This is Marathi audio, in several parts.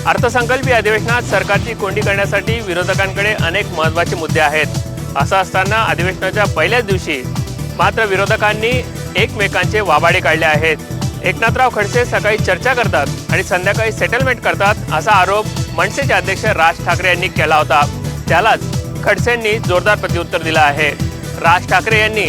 अर्थसंकल्पीय अधिवेशनात सरकारची कोंडी करण्यासाठी विरोधकांकडे अनेक महत्त्वाचे मुद्दे आहेत। असं असताना अधिवेशनाच्या पहिल्याच दिवशी मात्र विरोधकांनी एकमेकांचे वाबाडे काढले आहेत। एकनाथराव खडसे सकाळी चर्चा करतात आणि संध्याकाळी सेटलमेंट करतात असा आरोप मनसेचे अध्यक्ष राज ठाकरे यांनी केला होता। त्यालाच खडसेंनी जोरदार प्रत्युत्तर दिलं आहे। राज ठाकरे यांनी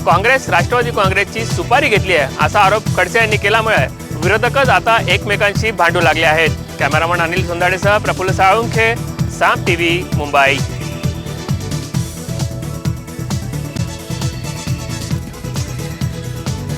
काँग्रेस राष्ट्रवादी काँग्रेसची सुपारी घेतली आहे असा आरोप खडसे यांनी केल्यामुळे विरोधकच आता एकमेकांशी भांडू लागले आहेत। कॅमेरामन अनिल सुंदाडेसह प्रफुल्ल साळुंखे, साम टीव्ही, मुंबई।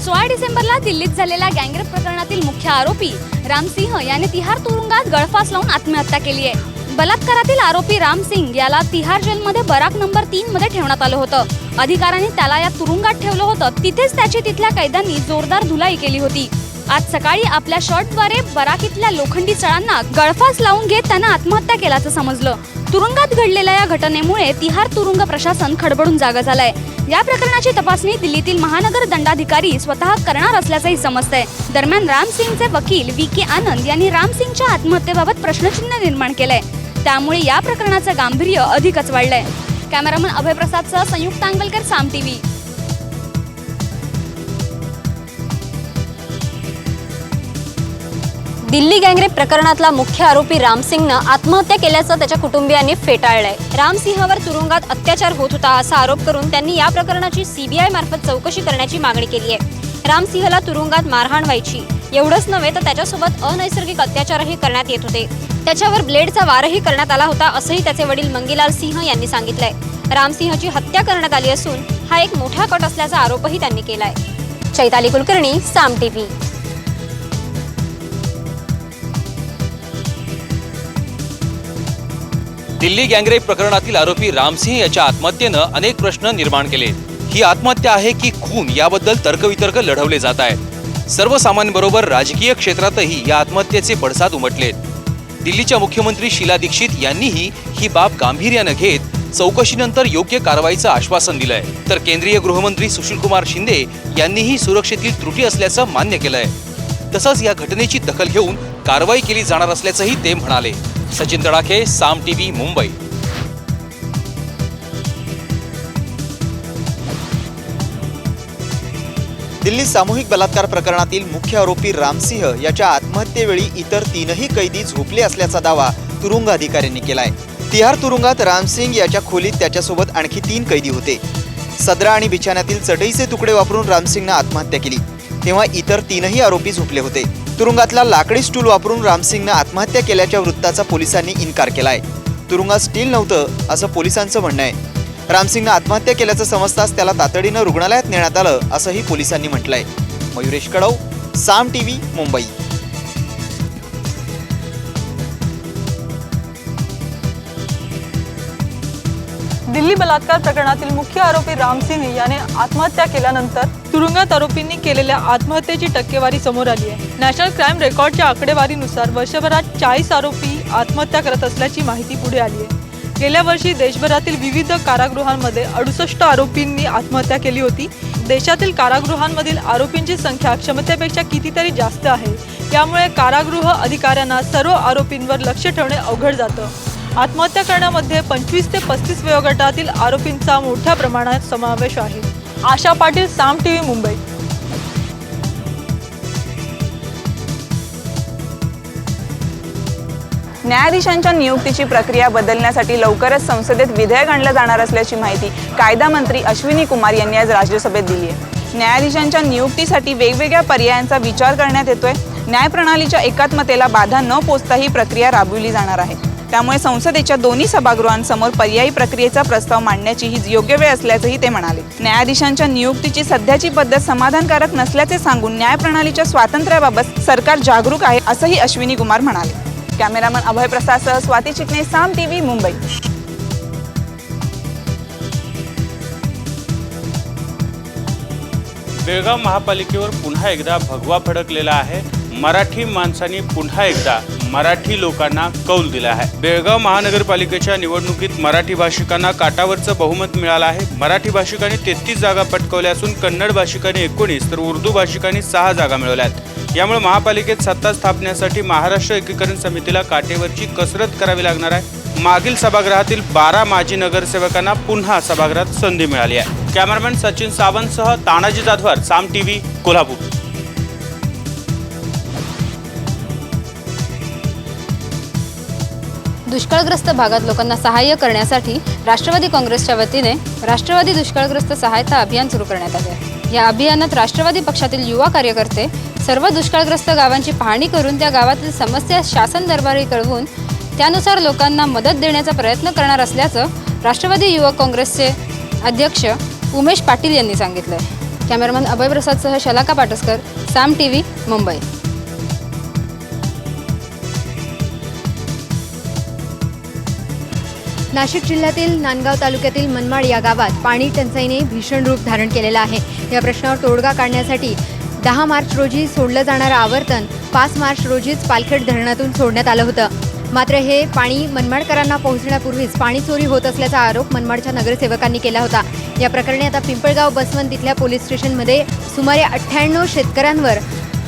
16 डिसेंबरला दिल्लीत झालेल्या गँगरेप प्रकरणातील मुख्य आरोपी राम सिंह याने तिहार तुरुंगात गळफास लावून आत्महत्या केली आहे। बलात्कारातील आरोपी राम सिंग याला तिहार जेलमध्ये बराक नंबर 3 मध्ये ठेवण्यात आलं होतं। अधिकाऱ्यांनी त्याला या तुरुंगात ठेवलं होतं। तिथेच त्याची तिथल्या कैद्यांनी जोरदार धुलाई केली होती। आज सकाळी आपल्या शर्टद्वारे बराकीतल्या लोखंडी सळांना गळफास लावून घेत त्यानं आत्महत्या केल्याचं समजलं। तुरुंगात घडलेल्या या घटनेमुळे तिहार तुरुंग प्रशासन खडबडून जागं झालंय। या प्रकरणाची तपासणी दिल्लीतील महानगर दंडाधिकारी स्वतः करणार असल्याचंही समजतंय। दरम्यान राम सिंगचे वकील VK आनंद यांनी राम सिंगच्या आत्महत्येबाबत प्रश्नचिन्ह निर्माण केलंय। त्यामुळे या प्रकरणाचं गांभीर्य अधिकच वाढलंय। कॅमेरामन अभय प्रसादसह संयुक्त अंगलकर, साम टीव्ही। दिल्ली गँगरेप प्रकरणातला मुख्य आरोपी राम सिंगनं आत्महत्या केल्याचं त्याच्या कुटुंबियांनी फेटाळलंय। राम सिंहवर तुरुंगात अत्याचार होत होता असा आरोप करून त्यांनी या प्रकरणाची CBI मार्फत चौकशी करण्याची मागणी केली आहे। राम सिंहला तुरुंगात मारहाण व्हायची, एवढंच नव्हे तर त्याच्यासोबत अनैसर्गिक अत्याचारही करण्यात येत होते। त्याच्यावर ब्लेडचा वारही करण्यात आला होता असंही त्याचे वडील मंगीलाल सिंह यांनी सांगितलंय। राम सिंहची हत्या करण्यात आली असून हा एक मोठा कट असल्याचा आरोपही त्यांनी केलाय। चैताली कुलकर्णी, साम टीव्ही। दिल्ली गँगरेप प्रकरणातील आरोपी राम सिंह याच्या आत्महत्येनं अनेक प्रश्न निर्माण केले। ही आत्महत्या आहे की खून याबद्दल तर्कवितर्क लढवले जात आहेत। सर्वसामान्यांबरोबर राजकीय क्षेत्रातही या आत्महत्येचे पडसाद उमटलेत। दिल्लीच्या मुख्यमंत्री शीला दीक्षित यांनीही ही बाब गांभीर्यानं घेत चौकशीनंतर योग्य कारवाईचं आश्वासन दिलंय, तर केंद्रीय गृहमंत्री सुशीलकुमार शिंदे यांनीही सुरक्षेतील त्रुटी असल्याचं मान्य केलंय। तसंच या घटनेची दखल घेऊन कारवाई केली जाणार असल्याचंही ते म्हणाले। सचिन तडाखे, साम टीव्ही, मुंबई। दिल्ली सामूहिक बलात्कार प्रकरणातील मुख्य आरोपी राम सिंह याच्या आत्महत्येवेळी इतर 3ही कैदी झोपले असल्याचा दावा तुरुंग अधिकाऱ्यांनी केलाय। तिहार तुरुंगात राम सिंग याच्या खोलीत त्याच्यासोबत आणखी 3 कैदी होते। सदरा आणि बिछाण्यातील चटईचे तुकडे वापरून राम सिंगनं आत्महत्या केली, तेव्हा इतर 3ही आरोपी झोपले होते। तुरुंगातला लाकडी स्टूल वापरून राम सिंगनं आत्महत्या केल्याच्या वृत्ताचा पोलिसांनी इन्कार केलाय। तुरुंगात स्टील नव्हतं असं पोलिसांचं म्हणणं आहे। राम सिंगनं आत्महत्या केल्याचं समजताच त्याला तातडीनं रुग्णालयात नेण्यात आलं असंही पोलिसांनी म्हटलंय। मयुरेश कडव, साम टीव्ही, मुंबई। दिल्ली बलात्कार प्रकरणातील मुख्य आरोपी राम सिंह याने आत्महत्या केल्यानंतर तुरुंगात आरोपींनी केलेल्या आत्महत्येची टक्केवारी समोर आली आहे। नॅशनल क्राईम रेकॉर्डच्या आकडेवारीनुसार वर्षभरात 40 आरोपी आत्महत्या करत असल्याची माहिती पुढे आली आहे। गेल्या वर्षी देशभरातील विविध कारागृहांमध्ये 68 आरोपींनी आत्महत्या केली होती। देशातील कारागृहांमधील आरोपींची संख्या क्षमतेपेक्षा कितीतरी जास्त आहे। यामुळे कारागृह अधिकाऱ्यांना सर्व आरोपींवर लक्ष ठेवणे अवघड जातं। आत्महत्या करण्यामध्ये 25 ते 35 वयोगटातील आरोपींचा मोठ्या प्रमाणात समावेश आहे। आशा पाटील, साम टीव्ही, मुंबई। न्यायाधीशांच्या नियुक्तीची प्रक्रिया बदलण्यासाठी लवकरच संसदेत विधेयक आणलं जाणार असल्याची माहिती कायदा मंत्री अश्विनी कुमार यांनी आज राज्यसभेत दिली आहे। न्यायाधीशांच्या नियुक्तीसाठी वेगवेगळ्या पर्यायांचा विचार करण्यात येतोय। न्यायप्रणालीच्या एकात्मतेला बाधा न पोचता ही प्रक्रिया राबविली जाणार आहे। त्यामुळे संसदेच्या दोन्ही सभागृहांसमोर पर्यायी प्रक्रियेचा प्रस्ताव मांडण्याची ही योग्य वेळ असल्याचंही ते म्हणाले। न्यायाधीशांच्या नियुक्तीची सध्याची पद्धत समाधानकारक नसल्याचे सांगून न्यायप्रणालीच्या स्वातंत्र्याबाबत सरकार जागरूक आहे असंही अश्विनी कुमार म्हणाले। कॅमेरामन अभय प्रसादसह स्वाती चिटणे, साम टीव्ही, मुंबई। बेळगाव महापालिकेवर पुन्हा एकदा भगवा फडकलेला आहे। मराठी माणसांनी पुन्हा एकदा मराठी लोकांना कौल दिला आहे। बेळगाव महानगरपालिकेच्या निवडणुकीत मराठी भाषिकांना काटावरचं बहुमत मिळालं आहे। मराठी भाषिकांनी 33 जागा पटकावल्या असून कन्नड भाषिकांनी 19 तर उर्दू भाषिकांनी 6 जागा मिळवल्यात। यामुळे महापालिकेत सत्ता स्थापनेसाठी महाराष्ट्र एकीकरण समितीला काटेवरची कसरत करावी लागणार आहे। मागील सभागृहातील 12 माजी नगरसेवकांना पुन्हा सभागृहात संधी मिळाली आहे। कॅमेरामॅन सचिन सावंतसह तानाजी जाधवर, साम टीव्ही, कोल्हापूर। दुष्काळग्रस्त भागात लोकांना सहाय्य करण्यासाठी राष्ट्रवादी काँग्रेसच्या वतीने राष्ट्रवादी दुष्काळग्रस्त सहायता अभियान सुरू करण्यात आले आहे। या अभियानात राष्ट्रवादी पक्षातील युवा कार्यकर्ते सर्व दुष्काळग्रस्त गावांची पाहणी करून त्या गावातील समस्या शासन दरबारी कळवून त्यानुसार लोकांना मदत देण्याचा प्रयत्न करणार असल्याचं राष्ट्रवादी युवक काँग्रेसचे अध्यक्ष उमेश पाटील यांनी सांगितलं आहे। कॅमेरामन अभय प्रसादसह शलाका पाटसकर, साम टीव्ही, मुंबई। नाशिक जिल्ह्यातील नांदगाव तालुक्यातील मनमाड या गावात पाणी टंचाईने भीषण रूप धारण केलेलं आहे। या प्रश्नावर तोडगा काढण्यासाठी 10 मार्च रोजी सोडलं जाणारं आवर्तन 5 मार्च रोजीच पालखेड धरणातून सोडण्यात आलं होतं। मात्र हे पाणी मनमाडकरांना पोहोचण्यापूर्वीच पाणी चोरी होत असल्याचा आरोप मनमाडच्या नगरसेवकांनी केला होता। या प्रकरणी आता पिंपळगाव बसवंत इथल्या पोलीस स्टेशनमध्ये सुमारे 98 शेतकऱ्यांवर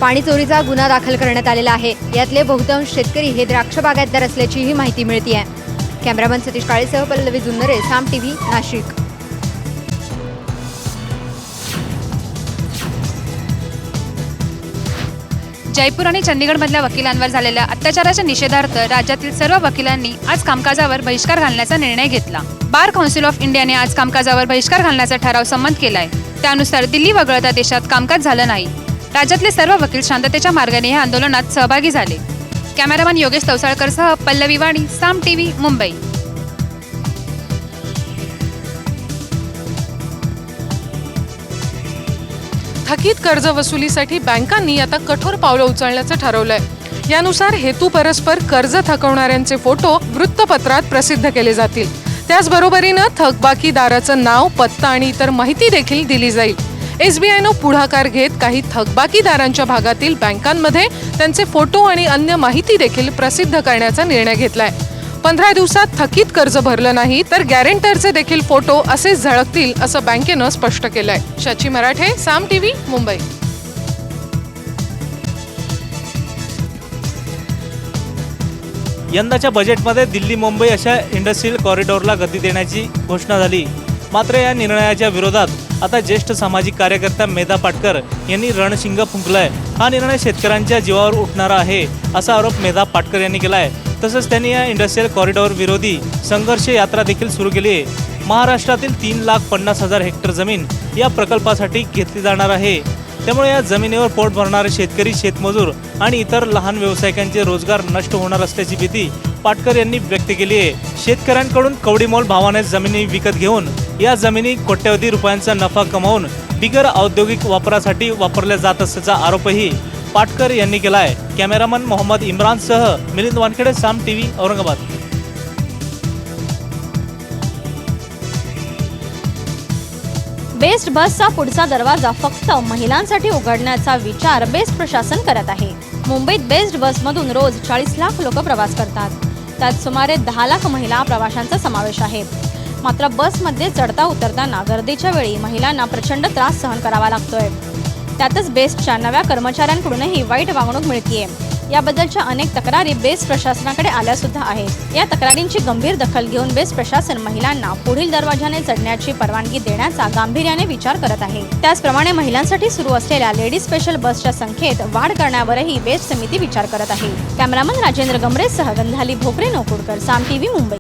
पाणी चोरीचा गुन्हा दाखल करण्यात आलेला आहे। यातले बहुतांश शेतकरी हे द्राक्ष बागायतदार असल्याचीही माहिती मिळते आहे। कॅमेरामन सतीश काळेसह पल्लवी जुन्नरे, साम टीव्ही, नाशिक। जयपूर आणि चंदीगडमधल्या वकिलांवर झालेल्या अत्याचाराच्या निषेधार्थ राज्यातील सर्व वकिलांनी आज कामकाजावर बहिष्कार घालण्याचा निर्णय घेतला। बार काउन्सिल ऑफ इंडियाने आज कामकाजावर बहिष्कार घालण्याचा ठराव संमत केलाय। त्यानुसार दिल्ली वगळता देशात कामकाज झालं नाही। राज्यातले सर्व वकील शांततेच्या मार्गाने या आंदोलनात सहभागी झाले। कॅमेरामन योगेश तवसाळकरसह पल्लवी वाणी, साम टीव्ही, मुंबई। थकीत कर्ज वसुलीसाठी बँकांनी आता कठोर पावलं उचलण्याचं ठरवलंय। यानुसार हेतू परस्पर कर्ज थकवणाऱ्यांचे फोटो वृत्तपत्रात प्रसिद्ध केले जातील। त्याचबरोबरीनं थकबाकीदाराचं नाव, पत्ता आणि इतर माहिती देखील दिली जाईल। SBIनं पुढाकार घेत काही थकबाकीदारांच्या भागातील बँकांमध्ये त्यांचे फोटो आणि अन्य माहिती देखील प्रसिद्ध करण्याचा निर्णय घेतलाय। 15 दिवसात थकीत कर्ज भरलं नाही तर गॅरेंटरचे देखील फोटो असेच झळकतील असं बँकेनं स्पष्ट केलंय। शची मराठे, साम टीव्ही, मुंबई। यंदाच्या बजेटमध्ये दिल्ली मुंबई अशा इंडस्ट्रियल कॉरिडॉरला गती देण्याची घोषणा झाली। मात्र या निर्णयाच्या विरोधात आता ज्येष्ठ सामाजिक कार्यकर्त्या मेधा पाटकर यांनी रणशिंग फुंकलाय। हा निर्णय शेतकऱ्यांच्या जीवावर उठणारा आहे असा आरोप मेधा पाटकर यांनी केला आहे। तसंच त्यांनी या इंडस्ट्रियल कॉरिडॉर विरोधी संघर्ष यात्रा देखील सुरू केली आहे। महाराष्ट्रातील 3,50,000 हेक्टर जमीन या प्रकल्पासाठी घेतली जाणार आहे। त्यामुळे या जमिनीवर पोट भरणारे शेतकरी, शेतमजूर आणि इतर लहान व्यावसायिकांचे रोजगार नष्ट होणार असल्याची भीती पाटकर यांनी व्यक्त केली आहे। शेतकऱ्यांकडून कवडीमोल भावाने जमिनी विकत घेऊन या जमिनी कोट्यवधी रुपयांचा नफा कमावून बिगर औद्योगिक वापरासाठी वापरल्या जात असल्याचा आरोपही पाटकर यांनी केला आहे। कॅमेरामन मोहम्मद इम्रानसह मिलिंद वानखेडे, साम टीव्ही, औरंगाबाद। बेस्ट बसचा पुढचा दरवाजा फक्त महिलांसाठी उघडण्याचा विचार बेस्ट प्रशासन करत आहे। मुंबईत बेस्ट बसमधून रोज 40 लाख लोक प्रवास करतात। त्यात सुमारे 10 लाख महिला प्रवाशांचा समावेश आहे। मात्र बसमध्ये चढता उतरताना गर्दीच्या वेळी महिलांना प्रचंड त्रास सहन करावा लागतोय। त्यातच बेस्टच्या नव्या कर्मचाऱ्यांकडूनही वाईट वागणूक मिळतेय। याबद्दलच्या अनेक तक्रारी बेस्ट प्रशासनाकडे आल्या सुद्धा आहेत। या तक्रारींची गंभीर दखल घेऊन बेस्ट प्रशासन महिलांना पुढील दरवाजाने चढण्याची परवानगी देण्याचा गांभीर्याने विचार करत आहे। त्याचप्रमाणे महिलांसाठी सुरू असलेल्या लेडीज स्पेशल बसच्या संख्येत वाढ करण्यावरही बेस्ट समिती विचार करत आहे। कॅमेरामन राजेंद्र गमरेसह गंधाली भोकरे, नोकुडकर, साम टीव्ही, मुंबई।